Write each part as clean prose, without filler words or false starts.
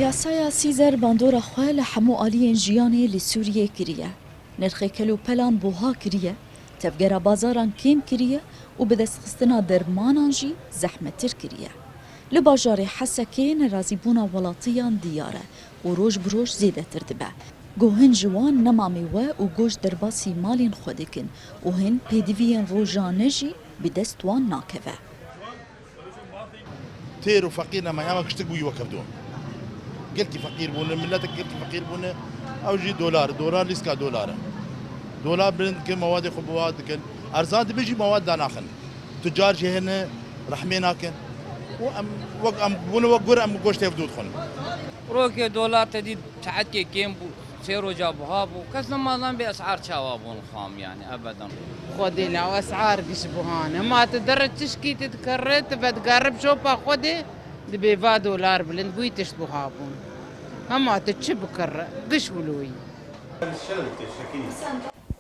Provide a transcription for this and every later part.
یاسایا سیزر باندۆرە خۆ لە هەموو ئالیên jiyanê li Sûriyê kiriye. Nirxê kelûpelan buha kiriye, tevgera bazaran kêm kiriye û bi destxistina dermanan jî zehmettir kiriye. Li bajarê Hesekê nerazîbûna welatiyan diyar e û roj bi roj zêdetir dibe. Gohin ji wan nema mêwe û goş derbasî malên xwe dikin û hin pêdiviyên rojane jî bi dest wan nakeve. تێر و فەقیر نەمایامە کشتێک بووی وەکەوتووە گەلکی فەقیر بوون ملەتێک گەلکی فەقیر بوون ئەو ژی دۆلار لیسکا دۆلارە دۆلار برند کرد مەوادی خۆ بوات دکن ئەرزان دەبێژی مەواد داناخن تجار جێ هێنە ڕەحمێ ناکەن و ئەم وەک ئەم بوونە وەک گۆر ئەم گۆشتێ بدوت خۆن ڕۆکێ دۆلار تەدی تەعەتێ کێم بوو سێ ڕۆژا بوها بوو کەس نەمازان بێ ئەسعار چاوا بوون خام يعني أبدا خودي لو اسعار بيشبهانا ما تقدر تشكي تتكرت بتقرب شوفها خودي بيفا دولار بلند بوي تشبهها بون اما تتشبكر قش ولوي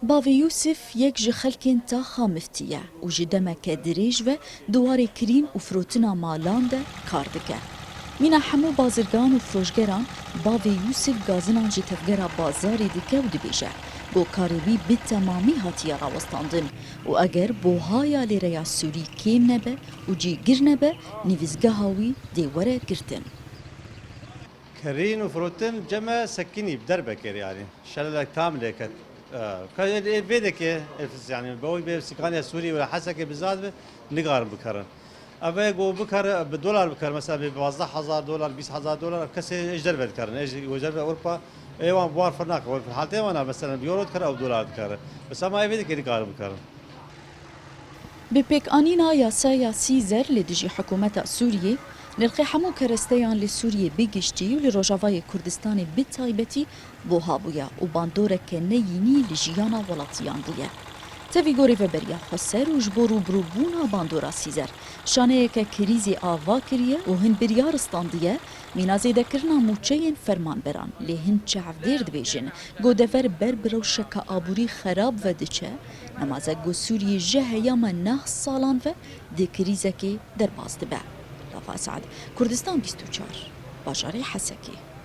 Bavê Yusuf yek ji xelkên taxa miftiye û ji demeke dirêj ve duwarê kirîn û firotina malan de kar dike. Mîna hemû bazirgan û firojgeran bavê Yusuf gazinan ji tevgera bazarê dike û dibêje. Gokarê wî bi temamî hatiye rawestandin û eger buhaya lêreya Sûrî kêm nebe û cîgir nebe nivîzgeha wî dê were girtin. كرين وفروتن جمع سكيني بدربك يعني شللك كاملة كت بيدك يعني بقول بسكانيا سوري ولا حسكة بالذات نقار بكرن أبى جو بكر بالدولار بكر مثلا ب 12000 دولار 20000 دولار كسي إيش دربت كرن إيش وجرب أوروبا أيوة بوار فرناك في الحالتين وأنا مثلا بيورو كر أو دولار كر بس أما بيدك نقار بكرن Bi pêkanîna yasaya Sîzer li dijî hikûmeta Sûriyê nirxê hemû keresteyan li Sûriyê bigiştî û li Rojavayê Kurdistanê bi taybetî buha bûye û bandoreke neyînî li jiyana welatiyan bûye. Tevî gorî veberiya xweser û ji bo rûbirûbûna bandora Sîzer şaneyeke krîzê ava kiriye û hin biryaristan diye mîna zêdekirina mûçeyên fermanberan lê hin çavdêr dibêjin godever ber bi rewşeka aborî xerab ve diçe nemaze got Sûriyê ji heyama neh salan ve di krîzekê derbas dibe. Lafa Esad, Kurdistan 24 bajarê Hesekê.